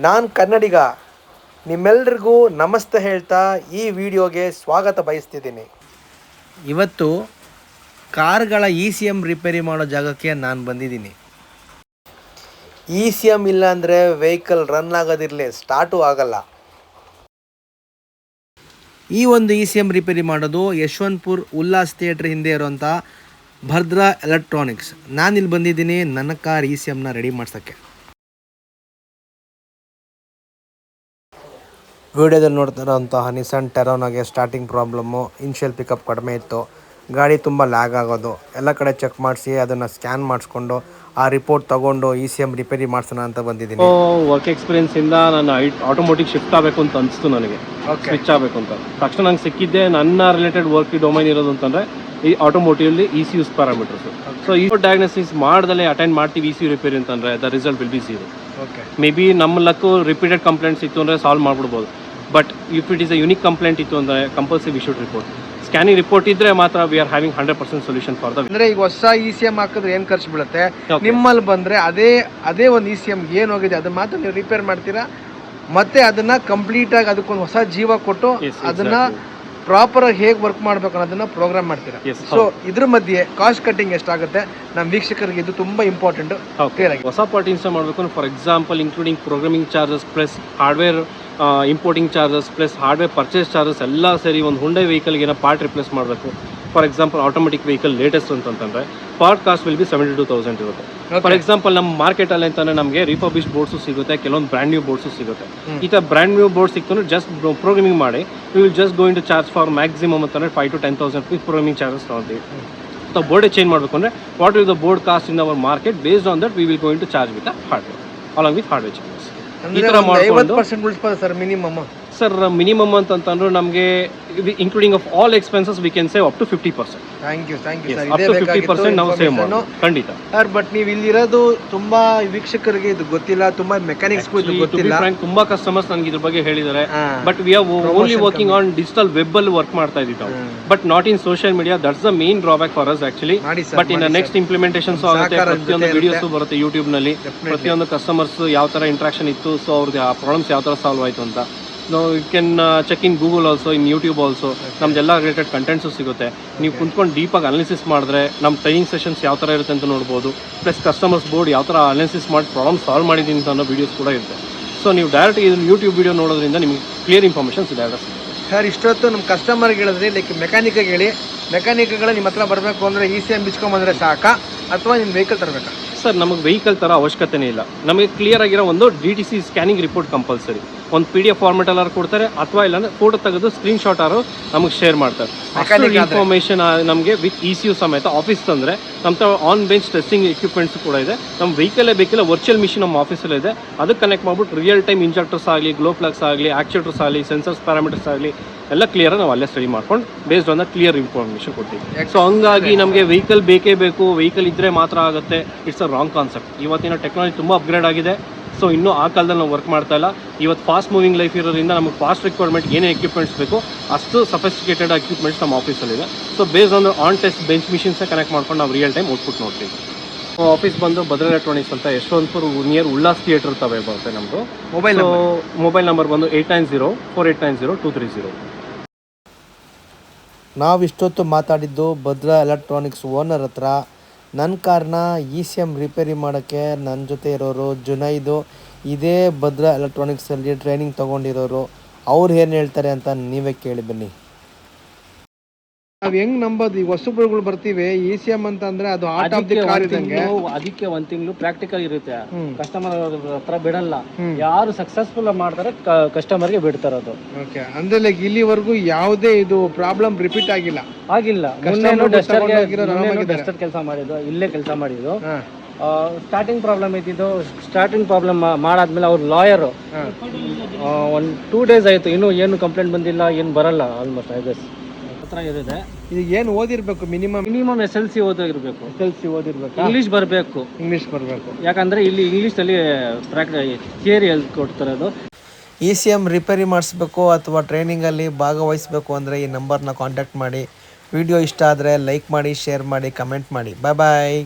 ನಾನು ಕನ್ನಡಿಗ, ನಿಮ್ಮೆಲ್ರಿಗೂ ನಮಸ್ತೆ ಹೇಳ್ತಾ ಈ ವಿಡಿಯೋಗೆ ಸ್ವಾಗತ ಬಯಸ್ತಿದ್ದೀನಿ. ಇವತ್ತು ಕಾರ್ಗಳ ECM ರಿಪೇರಿ ಮಾಡೋ ಜಾಗಕ್ಕೆ ನಾನು ಬಂದಿದ್ದೀನಿ. ECM ಇಲ್ಲ ಅಂದರೆ ವೆಹಿಕಲ್ ರನ್ ಆಗೋದಿರಲಿ, ಸ್ಟಾರ್ಟು ಆಗಲ್ಲ. ಈ ಒಂದು ECM ರಿಪೇರಿ ಮಾಡೋದು ಯಶವಂತಪುರ ಉಲ್ಲಾಸ್ ಥಿಯೇಟ್ರ್ ಹಿಂದೆ ಇರೋಂಥ ಭದ್ರಾ ಎಲೆಕ್ಟ್ರಾನಿಕ್ಸ್. ನಾನಿಲ್ಲಿ ಬಂದಿದ್ದೀನಿ ನನ್ನ ಕಾರ್ ECMನ ರೆಡಿ ಮಾಡ್ಸೋಕ್ಕೆ. ವಿಡಿಯೋದಲ್ಲಿ ನೋಡ್ತಾ ಇರೋಂತಹ ನಿಸಾನ್ ಟೆರೋನಾಗೆ ಸ್ಟಾರ್ಟಿಂಗ್ ಪ್ರಾಬ್ಲಮ್ಮು, ಇನ್ಷಿಯಲ್ ಪಿಕಪ್ ಕಡಿಮೆ ಇತ್ತು, ಗಾಡಿ ತುಂಬ ಲ್ಯಾಗ್ ಆಗೋದು. ಎಲ್ಲ ಕಡೆ ಚೆಕ್ ಮಾಡಿಸಿ ಅದನ್ನು ಸ್ಕ್ಯಾನ್ ಮಾಡಿಸ್ಕೊಂಡು ಆ ರಿಪೋರ್ಟ್ ತೊಗೊಂಡು ECM ರಿಪೇರಿ ಮಾಡಿಸೋಣ ಅಂತ ಬಂದಿದ್ದೀನಿ. ವರ್ಕ್ ಎಕ್ಸ್ಪೀರಿಯನ್ಸಿಂದ ನಾನು ಆಟೋಮೋಟಿವ್ ಶಿಫ್ಟ್ ಆಗಬೇಕು ಅಂತ ಅನಿಸ್ತು ನನಗೆ. ಸ್ವಿಚ್ ಆಗಬೇಕು ಅಂತ ತಕ್ಷಣ ನಂಗೆ ಸಿಕ್ಕಿದ್ದೆ ನನ್ನ ರಿಲೇಟೆಡ್ ವರ್ಕ್ ಡೊಮೈನ್ ಇರೋದು ಅಂತಂದರೆ ಈ ಆಟೋಮೋಟಿವ್ಲಿ ECU's ಪ್ಯಾರಾಮೀಟರ್ಸ್. ಸೊ ಈ ಡಯಾಗ್ನೋಸಿಸ್ ಮಾಡ್ದಲೇ ಅಟೆಂಡ್ ಮಾಡ್ತೀವಿ ECU ರಿಪೇರಿ ಅಂತಂದರೆ the result will be zero. Maybe ನಮ್ಮ ಲಕ್ಕು ರಿಪೀಟೆಡ್ ಕಂಪ್ಲೇಂಟ್ಸ್ ಇತ್ತು ಅಂದರೆ ಸಾಲ್ವ್ ಮಾಡ್ಬಿಡ್ಬೋದು. But if it is a unique complaint ಇತ್ತು ಅಂದರೆ compulsory we should report. Scanning report ಇದ್ರೆ ಮಾತ್ರ we are having 100% solution for the. ಅಂದರೆ ಈಗ ಹೊಸ ECM ಹಾಕಿದ್ರೆ ಏನು ಖರ್ಚು ಬೀಳುತ್ತೆ, ನಿಮ್ಮಲ್ಲಿ ಬಂದರೆ ಅದೇ ಒಂದು ECM ಏನು ಹೋಗಿದೆ ಅದನ್ನ ಮಾತ್ರ ನೀವು ರಿಪೇರ್ ಮಾಡ್ತೀರಾ, ಮತ್ತೆ ಅದನ್ನ ಕಂಪ್ಲೀಟಾಗಿ ಅದಕ್ಕೊಂದು ಹೊಸ ಜೀವ ಕೊಟ್ಟು ಅದನ್ನ ಪ್ರಾಪರ್ ಆಗಿ ಹೇಗೆ ವರ್ಕ್ ಮಾಡಬೇಕು ಅನ್ನೋದನ್ನ ಪ್ರೋಗ್ರಾಮ್ ಮಾಡ್ತೀರಾ. ಸೊ ಇದ್ರ ಮಧ್ಯೆ ಕಾಸ್ಟ್ ಕಟ್ಟಿಂಗ್ ಎಷ್ಟಾಗುತ್ತೆ ನಮ್ಮ ವೀಕ್ಷಕರಿಗೆ ಇದು ತುಂಬಾ ಇಂಪಾರ್ಟೆಂಟ್. ಹೊಸ ಪಾರ್ಟ್ ಇನ್ಸ್ಟಾಲ್ ಮಾಡಬೇಕು for example including programming charges plus hardware importing charges plus hardware purchase charges ಎಲ್ಲ ಸೇರಿ ಒಂದು ಹುಂಡೈ ವೆಹಿಕಲ್ಗೆ ಏನೋ ಪಾರ್ಟ್ ರಿಪ್ಲೇಸ್ ಮಾಡಬೇಕು. For example automatic vehicle latest ಅಂತಂದರೆ ಪಾರ್ಟ್ ಕಾಸ್ಟ್ ವಿಲ್ ಬಿ 72,000 ಇರುತ್ತೆ. ಫಾರ್ ಎಕ್ಸಾಂಪಲ್ ನಮ್ಮ ಮಾರ್ಕೆಟಲ್ಲಿ ಅಂತಂದರೆ ನಮಗೆ ರಿಫರ್ಬಿಶ್ ಬೋರ್ಡ್ಸು ಸಿಗುತ್ತೆ, ಕೆಲವೊಂದು ಬ್ರ್ಯಾಂಡ್ ನ್ಯೂ ಬೋರ್ಡ್ಸು ಸಿಗುತ್ತೆ. ಈ ಥರ ಬ್ರ್ಯಾಂಡ್ ನ್ಯೂ ಬೋರ್ಡ್ ಸಿಕ್ತು ಜಸ್ಟ್ ಪ್ರೋಗ್ರಾಮಿಂಗ್ ಮಾಡಿ we will just going to charge for maximum ಅಂತಂದರೆ 5,000 to 10,000 rupees ಪ್ರೋಗ್ರಾಮಿಂಗ್ ಚಾರ್ಜಸ್ ತೊಗೊಳ್ತೀವಿ. ಸೊ ಬೋರ್ಡೇ ಚೇಂಜ್ ಮಾಡಬೇಕು ಅಂದರೆ what is the board cost in our market based on that we will going to charge with hardware along with hardware charges. ಈ ಥರ ಮಾಡ್ಕೊಂಡು sir minimum sir minimum ಅಂತಂತಂದ್ರೆ ನಮಗೆ including of all expenses we can save up to 50%. Thank you sir. Up to 50% ನಾವು save ಮಾಡೋದು ಖಂಡಿತ sir. But ನೀವು ಇಲ್ಲಿರೋದು ತುಂಬಾ ವೀಕ್ಷಕರಿಗೆ ಇದು ಗೊತ್ತಿಲ್ಲ, ತುಂಬಾ ಮೆಕ್ಯಾನಿಕ್ಸ್ಗೂ ಇದು ಗೊತ್ತಿಲ್ಲ. ತುಂಬಾ ಕಸ್ಟಮರ್ಸ್ ನನಗೆ ಇದ್ರ ಬಗ್ಗೆ ಹೇಳಿದ್ದಾರೆ. But we are only working on digital web ಅಲ್ಲಿ ವರ್ಕ್ ಮಾಡ್ತಾ ಇದ್ದೀವಿ ನಾವು, but not in social media. That's the main drawback for us actually. But in next implementations ಆಗುತ್ತೆ, ಪ್ರತಿಯೊಂದು ವಿಡಿಯೋಸ್ ಬರುತ್ತೆ ಯೂಟ್ಯೂಬ್ ನಲ್ಲಿ, ಪ್ರತಿಯೊಂದು ಕಸ್ಟಮರ್ಸ್ ಯಾವ ತರ ಇಂಟ್ರಾಕ್ಷನ್ ಇತ್ತು, ಸೊ ಅವ್ರದ್ದು ಆ ಪ್ರಾಬ್ಲಮ್ಸ್ ಯಾವ ತರ ಸಾಲ್ವ್ ಆಯ್ತು ಅಂತ. ನಾವು you can check in Google also, in YouTube also ನಮ್ದೆಲ್ಲ ರಿಲೇಟೆಡ್ ಕಂಟೆಂಟ್ಸು ಸಿಗುತ್ತೆ. ನೀವು ಕುಂತ್ಕೊಂಡು ಡೀಪಾಗಿ ಅನಾಲಿಸಿಸ್ ಮಾಡಿದ್ರೆ ನಮ್ಮ ಟ್ರೈನಿಂಗ್ ಸೆಷನ್ಸ್ ಯಾವ ಥರ ಇರುತ್ತೆ ಅಂತ ನೋಡ್ಬೋದು. ಪ್ಲಸ್ ಕಸ್ಟಮರ್ಸ್ ಬೋರ್ಡ್ ಯಾವ ಥರ ಅನಾಲಿಸಿಸ್ ಮಾಡಿ ಪ್ರಾಬ್ಲಮ್ ಸಾಲ್ವ್ ಮಾಡಿದ್ದೀನಿ ಅಂತ ಅನ್ನೋ ವೀಡಿಯೋಸ್ ಕೂಡ ಇರುತ್ತೆ. ಸೊ ನೀವು ಡೈರೆಕ್ಟ್ ಇದನ್ನು ಯೂಟ್ಯೂಬ್ ವೀಡಿಯೋ ನೋಡೋದ್ರಿಂದ ನಿಮಗೆ ಕ್ಲಿಯರ್ ಇನ್ಫಾರ್ಮೇಷನ್ಸ್ ಡೈರೆಕ್ಟ್ ಸಿಗುತ್ತೆ. ಸರ್ ಇಷ್ಟೊತ್ತು ನಮ್ಮ ಕಸ್ಟಮರ್ಗೆ ಹೇಳಿದ್ರಿ, ಲೈಕ್ ಮೆಕ್ಯಾನಿಕ್ಗೆ ಹೇಳಿ, ಮೆಕ್ಯಾನಿಕ್ಗಳು ನಿಮ್ಮ ಹತ್ರ ಬರಬೇಕು ಅಂದರೆ ECM ಬಿಚ್ಕೊಂಬಂದರೆ ಸಾಕಾ ಅಥವಾ ನಿಮ್ಮ ವೆಹಿಕಲ್ ತರಬೇಕಾ? ಸರ್ ನಮಗೆ ವೆಹಿಕಲ್ ಥರ ಅವಶ್ಯಕತೆನೇ ಇಲ್ಲ. ನಮಗೆ ಕ್ಲಿಯರ್ ಆಗಿರೋ ಒಂದು DTC ಸ್ಕ್ಯಾನಿಂಗ್ ರಿಪೋರ್ಟ್ ಕಂಪಲ್ಸರಿ. ಒಂದು PDF ಫಾರ್ಮೆಟ್ ಎಲ್ಲಾರು ಕೊಡ್ತಾರೆ, ಅಥವಾ ಇಲ್ಲಾಂದ್ರೆ ಫೋಟೋ ತೆಗೆದು ಸ್ಕ್ರೀನ್ ಶಾಟ್ ಆರು ನಮಗೆ ಶೇರ್ ಮಾಡ್ತಾರೆ. ಇನ್ಫಾರ್ಮೇಷನ್ ನಮಗೆ ವಿತ್ ECU ಸಮೇತ ಆಫೀಸ್ ತಂದರೆ ನಮ್ಮ ತರ ಆನ್ ಬೆಂಚ್ ಟೆಸ್ಟಿಂಗ್ ಎಕ್ವಿಪ್ಮೆಂಟ್ಸ್ ಕೂಡ ಇದೆ. ನಮ್ಮ ವೆಹಿಕಲ್ಲೇ ಬೇಕಿಲ್ಲ, ವರ್ಚುವಲ್ ಮಿಷಿನ್ ನಮ್ಮ ಆಫೀಸಲ್ಲೇ ಇದೆ. ಅದಕ್ಕೆ ಕನೆಕ್ಟ್ ಮಾಡ್ಬಿಟ್ಟು ರಿಯಲ್ ಟೈಮ್ ಇಂಜೆಕ್ಟರ್ಸ್ ಆಗಲಿ, ಗ್ಲೋ ಪ್ಲಗ್ಸ್ ಆಗಲಿ, ಆಕ್ಚುಯೇಟರ್ಸ್ ಆಗಲಿ, ಸೆನ್ಸರ್ಸ್ ಪ್ಯಾರಾಮೀಟರ್ಸ್ ಆಗಲಿ ಎಲ್ಲ ಕ್ಲಿಯರ್ ನಾವು ಅಲ್ಲೇ ಸ್ಟಡಿ ಮಾಡ್ಕೊಂಡು based on the clear information ಕೊಡ್ತೀವಿ. ಸೊ ಹಂಗಾಗಿ ನಮಗೆ ವೆಹಿಕಲ್ ಬೇಕೇ ಬೇಕು, ವೆಹಿಕಲ್ ಇದ್ದರೆ ಮಾತ್ರ ಆಗುತ್ತೆ, ಇಟ್ಸ್ ಅ ರಾಂಗ್ ಕಾನ್ಸೆಪ್ಟ್. ಇವತ್ತಿನ ಟೆಕ್ನಾಲಜಿ ತುಂಬ ಅಪ್ಗ್ರೇಡ್ ಆಗಿದೆ. ಸೊ ಇನ್ನೂ ಆ ಕಾಲದಲ್ಲಿ ನಾವು ವರ್ಕ್ ಮಾಡ್ತಾ ಇಲ್ಲ. ಇವತ್ತು ಫಾಸ್ಟ್ ಮೂವಿಂಗ್ ಲೈಫ್ ಇರೋದ್ರಿಂದ ನಮಗೆ ಫಾಸ್ಟ್ ರಿಕ್ವೈರ್ಮೆಂಟ್ ಏನೇ ಎಕ್ವಿಪ್ಮೆಂಟ್ಸ್ ಬೇಕು ಅಷ್ಟು ಸಫಿಸ್ಟಿಕೇಟೆಡ್ ಎಕ್ವಿಪ್ಮೆಂಟ್ಸ್ ನಮ್ಮ ಆಫೀಸಲ್ಲಿದೆ. So based on test bench ಮಿಷಿನ್ಸೇ ಕನೆಕ್ಟ್ ಮಾಡ್ಕೊಂಡು ನಾವು ರಿಯಲ್ ಟೈಮ್ ಔಟ್ಪುಟ್ ನೋಡ್ತೀವಿ. ಆಫೀಸ್ ಬಂದು ಭದ್ರಾ ಎಲೆಕ್ಟ್ರಾನಿಕ್ಸ್ ಅಂತ ಯಶವಂತಪುರ ನಿಯರ್ ಉಲ್ಲಾಸ್ ಥಿಯೇಟರ್ ತವೆ ಬರುತ್ತೆ ನಮ್ಮದು. ಮೊಬೈಲ್ ನಂಬರ್ ಬಂದು 8904890230. ನಾವು ಇಷ್ಟೊತ್ತು ಮಾತಾಡಿದ್ದು ಭದ್ರಾ ಎಲೆಕ್ಟ್ರಾನಿಕ್ಸ್ ಓನರ್ ಹತ್ರ. ನನ್ನ ಕಾರ್ನ ECM ರಿಪೇರಿ ಮಾಡೋಕ್ಕೆ ನನ್ನ ಜೊತೆ ಇರೋರು ಜುನೈದು, ಇದೇ ಭದ್ರಾ ಎಲೆಕ್ಟ್ರಾನಿಕ್ಸಲ್ಲಿ ಟ್ರೈನಿಂಗ್ ತೊಗೊಂಡಿರೋರು. ಅವ್ರು ಏನು ಹೇಳ್ತಾರೆ ಅಂತ ನೀವೇ ಕೇಳಿ ಬನ್ನಿ. ನಾವು ಹೆಂಗ್ ನಂಬೋದು? ಈ ಹೊಸಬರುಗಳು ಬರ್ತೀವಿ ECM ಅಂತ ಅಂದ್ರೆ ಅದು ಆರ್ಟ್ ಆಫ್ ದಿ ಕಾರ್ ಇದ್ದಂಗೆ. ಅದಕ್ಕೆ ಒಂದು ತಿಂಗಳು ಪ್ರಾಕ್ಟಿಕಲ್ ಇರುತ್ತೆ, ಕಸ್ಟಮರ್ ಹತ್ರ ಬಿಡಲ್ಲ. ಯಾರು ಸಕ್ಸಸ್ಫುಲ್ ಮಾಡ್ತಾರೆ ಕಸ್ಟಮರ್ಗೆ ಬಿಡ್ತಾರೆ ಅದು. ಓಕೆ, ಅಂದ್ರೆ ಲೈಕ್ ಇಲ್ಲಿವರೆಗೂ ಯಾವುದೇ ಇದು ಪ್ರಾಬ್ಲಮ್ ರಿಪೀಟ್ ಆಗಿಲ್ಲ. ಡಸ್ಟರ್ ಕೆಲಸ ಮಾಡಿದ್ದು, ಇಲ್ಲೇ ಕೆಲಸ ಮಾಡಿದ್ದು. ಸ್ಟಾರ್ಟಿಂಗ್ ಪ್ರಾಬ್ಲಮ್ ಇದ್ದಿದ್ದು, ಸ್ಟಾರ್ಟಿಂಗ್ ಪ್ರಾಬ್ಲಮ್ ಮಾಡಾದ್ಮೇಲೆ ಅವ್ರ ಲಾಯರು ಒಂದು 2 days ಆಯಿತು, ಇನ್ನೂ ಏನು ಕಂಪ್ಲೇಂಟ್ ಬಂದಿಲ್ಲ, ಏನು ಬರಲ್ಲ. ಆಲ್ಮೋಸ್ಟ್ ಐ ಗೆಸ್ ಹತ್ರ ಇರುತ್ತೆ. ಇದು ಏನು ಓದಿರ್ಬೇಕು? ಮಿನಿಮಮ್ SLC ಓದಿರ್ಬೇಕು. ಇಂಗ್ಲೀಷ್ ಬರಬೇಕು. ಯಾಕಂದ್ರೆ ಇಲ್ಲಿ ಇಂಗ್ಲೀಷಲ್ಲಿ ಥಿಯರಿ ಕೊಡ್ತಾರೆ. ಅದು ECM ರಿಪೇರಿ ಮಾಡಿಸ್ಬೇಕು ಅಥವಾ ಟ್ರೈನಿಂಗಲ್ಲಿ ಭಾಗವಹಿಸಬೇಕು ಅಂದರೆ ಈ ನಂಬರ್ನ ಕಾಂಟ್ಯಾಕ್ಟ್ ಮಾಡಿ. ವಿಡಿಯೋ ಇಷ್ಟ ಆದರೆ ಲೈಕ್ ಮಾಡಿ, ಶೇರ್ ಮಾಡಿ, ಕಮೆಂಟ್ ಮಾಡಿ. ಬಾಯ್ ಬಾಯ್.